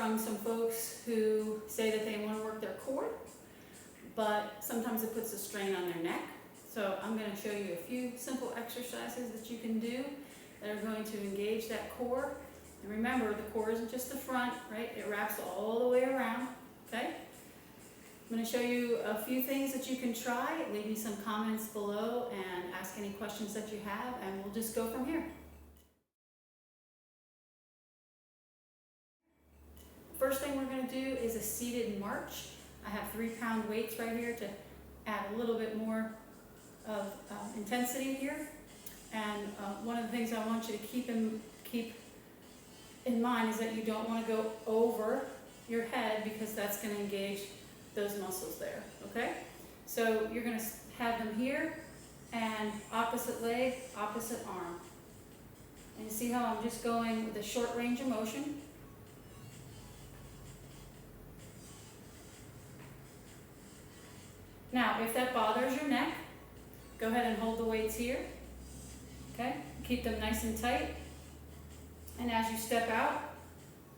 from some folks who say that they want to work their core, but sometimes it puts a strain on their neck. So I'm going to show you a few simple exercises that you can do that are going to engage that core. And remember, the core isn't just the front, right? It wraps all the way around, okay? I'm going to show you a few things that you can try. Leave me some comments below and ask any questions that you have, and we'll just go from here. First thing we're going to do is a seated march. I have 3-pound weights right here to add a little bit more of intensity here. And one of the things I want you to keep in mind is that you don't want to go over your head, because that's going to engage those muscles there, okay? So you're going to have them here, and opposite leg, opposite arm. And you see how I'm just going with a short range of motion? Now, if that bothers your neck, go ahead and hold the weights here, okay? Keep them nice and tight. And as you step out,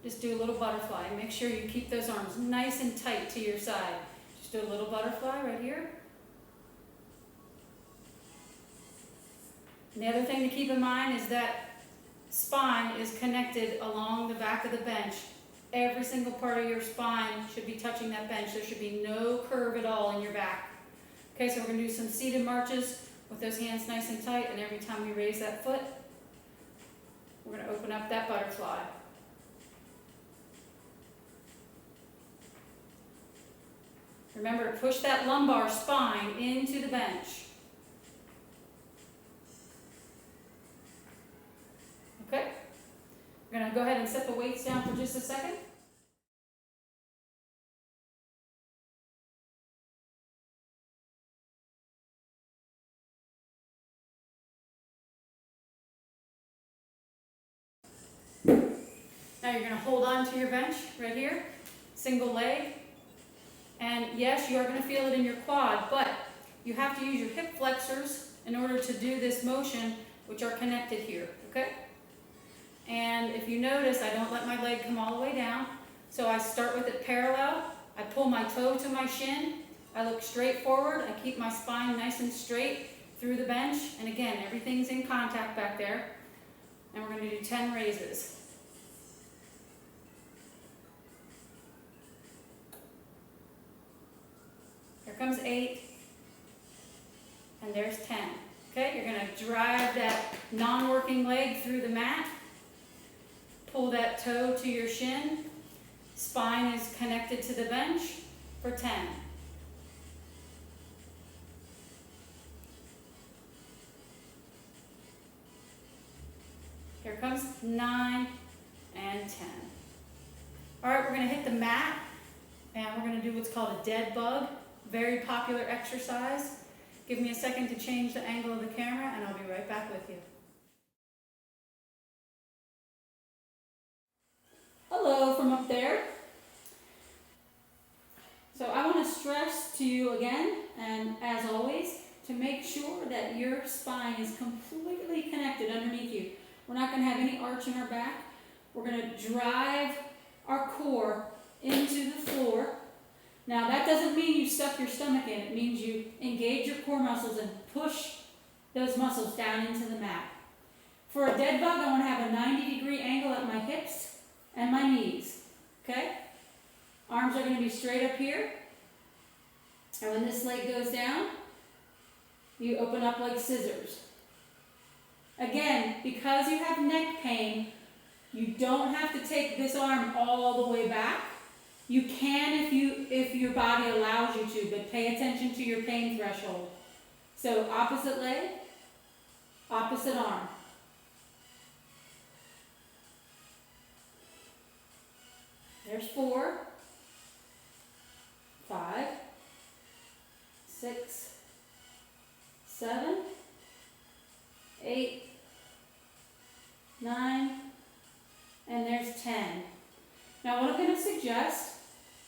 just do a little butterfly. Make sure you keep those arms nice and tight to your side. Just do a little butterfly right here. And the other thing to keep in mind is that spine is connected along the back of the bench. Every single part of your spine should be touching that bench. There should be no curve at all in your back. Okay, so we're going to do some seated marches with those hands nice and tight, and every time we raise that foot, we're going to open up that butterfly. Remember to push that lumbar spine into the bench. Okay? We're going to go ahead and set the weights down for just a second. Now you're going to hold on to your bench right here, single leg. And yes, you are going to feel it in your quad, but you have to use your hip flexors in order to do this motion, which are connected here, okay? And if you notice, I don't let my leg come all the way down. So I start with it parallel. I pull my toe to my shin. I look straight forward. I keep my spine nice and straight through the bench. And again, everything's in contact back there. And we're going to do 10 raises. Here comes 8. And there's 10. Okay, you're going to drive that non-working leg through the mat. Pull that toe to your shin. Spine is connected to the bench for 10. Here comes 9 and 10. All right, we're going to hit the mat, and we're going to do what's called a dead bug. Very popular exercise. Give me a second to change the angle of the camera, and I'll be right back with you. Hello from up there. So I want to stress to you again, and as always, to make sure that your spine is completely connected underneath you. We're not going to have any arch in our back. We're going to drive our core into the floor. Now that doesn't mean you stuff your stomach in. It means you engage your core muscles and push those muscles down into the mat. For a dead bug, I want to have a 90-degree angle at my hips and my knees. Okay? Arms are going to be straight up here. And when this leg goes down, you open up like scissors. Again, because you have neck pain, you don't have to take this arm all the way back. You can if your body allows you to, but pay attention to your pain threshold. So opposite leg, opposite arm. There's 4, 5, 6, 7, 8, 9, and there's 10. Now what I'm going to suggest,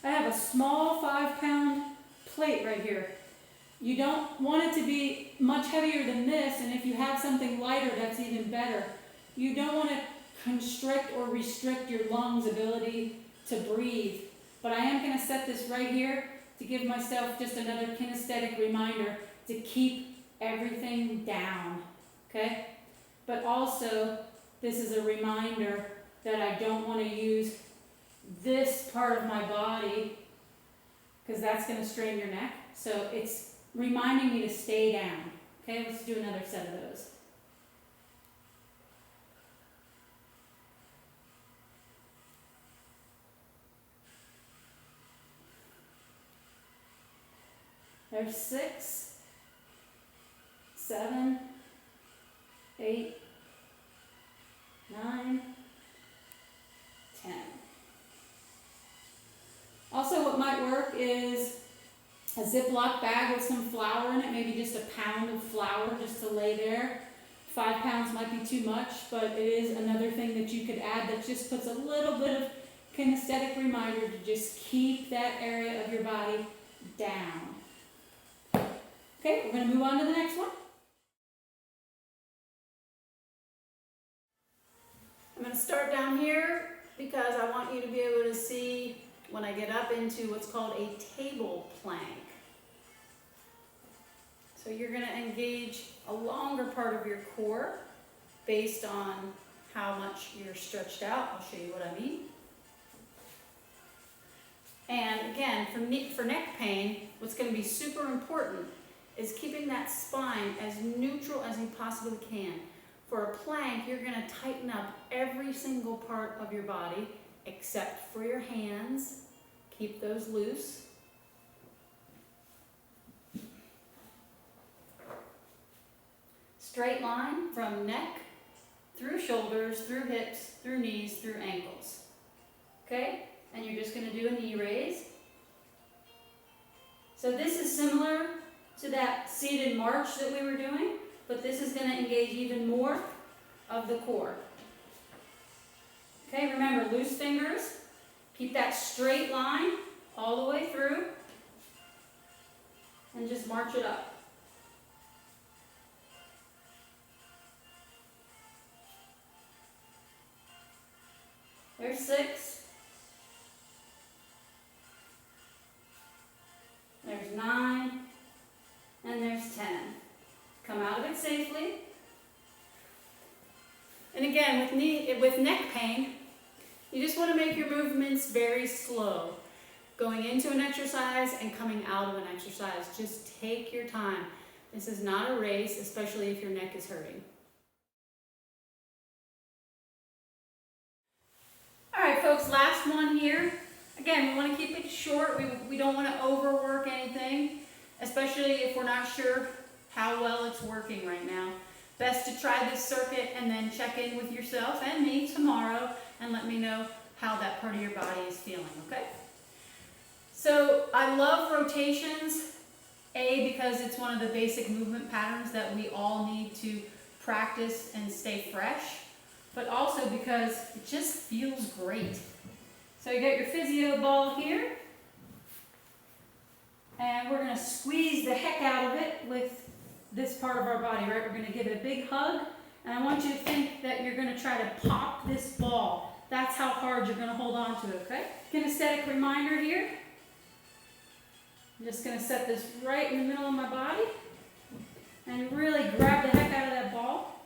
I have a small 5-pound plate right here. You don't want it to be much heavier than this, and if you have something lighter, that's even better. You don't want to constrict or restrict your lungs' ability to breathe. But I am going to set this right here to give myself just another kinesthetic reminder to keep everything down, okay? But also, this is a reminder that I don't want to use this part of my body because that's going to strain your neck. So it's reminding me to stay down. Okay, let's do another set of those. There's 6, 7, 8, 9, 10. Also, what might work is a Ziploc bag with some flour in it, maybe just a pound of flour just to lay there. 5 pounds might be too much, but it is another thing that you could add that just puts a little bit of kinesthetic reminder to just keep that area of your body down. Okay, we're going to move on to the next one. I'm going to start down here because I want you to be able to see when I get up into what's called a table plank. So you're going to engage a longer part of your core based on how much you're stretched out. I'll show you what I mean. And again, for neck pain, what's going to be super important is keeping that spine as neutral as you possibly can. For a plank, you're going to tighten up every single part of your body except for your hands. Keep those loose. Straight line from neck, through shoulders, through hips, through knees, through ankles. Okay? And you're just going to do a knee raise. So this is similar to that seated march that we were doing, but this is going to engage even more of the core. Okay, remember, loose fingers. Keep that straight line all the way through. And just march it up. There's 6. There's 9. And there's 10. Come out of it safely. And again, with neck pain, you just want to make your movements very slow. Going into an exercise and coming out of an exercise. Just take your time. This is not a race, especially if your neck is hurting. All right, folks, last one here. Again, we want to keep it short. We don't want to overwork anything, especially if we're not sure how well it's working right now. Best to try this circuit and then check in with yourself and me tomorrow and let me know how that part of your body is feeling, okay? So I love rotations, because it's one of the basic movement patterns that we all need to practice and stay fresh, but also because it just feels great. So you got your PHYSIO ball here, and we're going to squeeze the heck out of it with this part of our body, right? We're going to give it a big hug, and I want you to think that you're going to try to pop this ball. That's how hard you're going to hold on to it, okay? Kinesthetic reminder here. I'm just going to set this right in the middle of my body and really grab the heck out of that ball.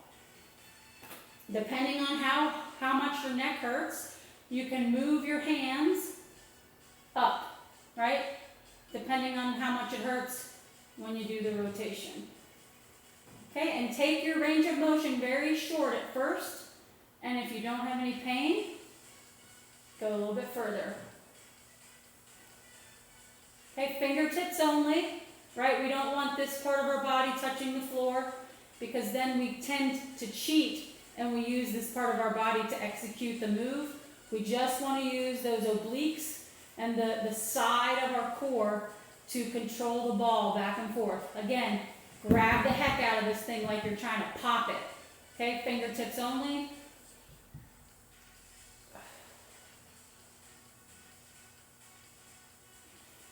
Depending on how much your neck hurts, you can move your hands up, right? Depending on how much it hurts when you do the rotation. Okay, and take your range of motion very short at first, and if you don't have any pain, go a little bit further. Okay, fingertips only, right? We don't want this part of our body touching the floor because then we tend to cheat and we use this part of our body to execute the move. We just want to use those obliques and the side of our core to control the ball back and forth. Again, grab the heck out of this thing like you're trying to pop it. Okay, fingertips only.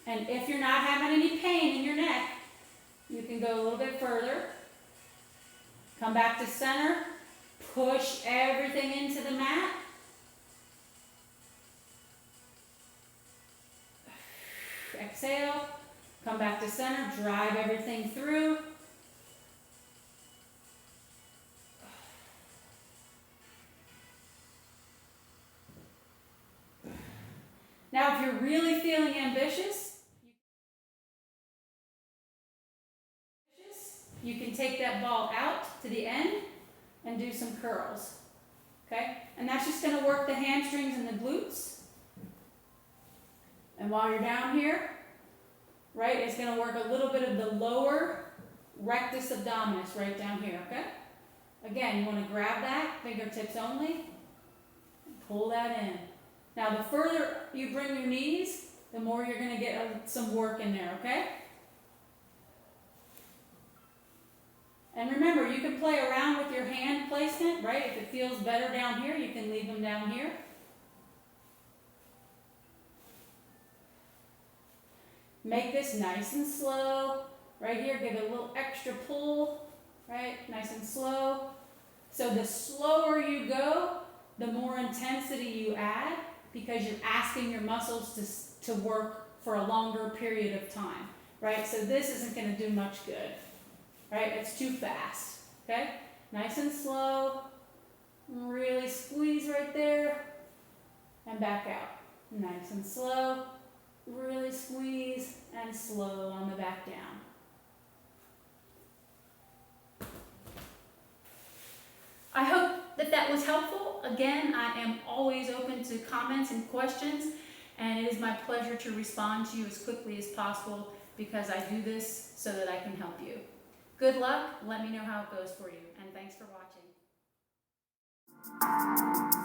And if you're not having any pain in your neck, you can go a little bit further. Come back to center. Push everything into the mat. Exhale, come back to center, drive everything through. Now, if you're really feeling ambitious, you can take that ball out to the end and do some curls. Okay? And that's just going to work the hamstrings and the glutes. And while you're down here, right, it's going to work a little bit of the lower rectus abdominis right down here, okay? Again, you want to grab that, fingertips only, and pull that in. Now, the further you bring your knees, the more you're going to get some work in there, okay? And remember, you can play around with your hand placement, right? If it feels better down here, you can leave them down here. Make this nice and slow. Right here, give it a little extra pull, right? Nice and slow. So the slower you go, the more intensity you add, because you're asking your muscles to work for a longer period of time, right? So this isn't going to do much good, right? It's too fast, okay? Nice and slow. Really squeeze right there and back out. Nice and slow. Really squeeze and slow on the back down. I hope that was helpful. Again, I am always open to comments and questions, and it is my pleasure to respond to you as quickly as possible because I do this so that I can help you. Good luck. Let me know how it goes for you, and thanks for watching.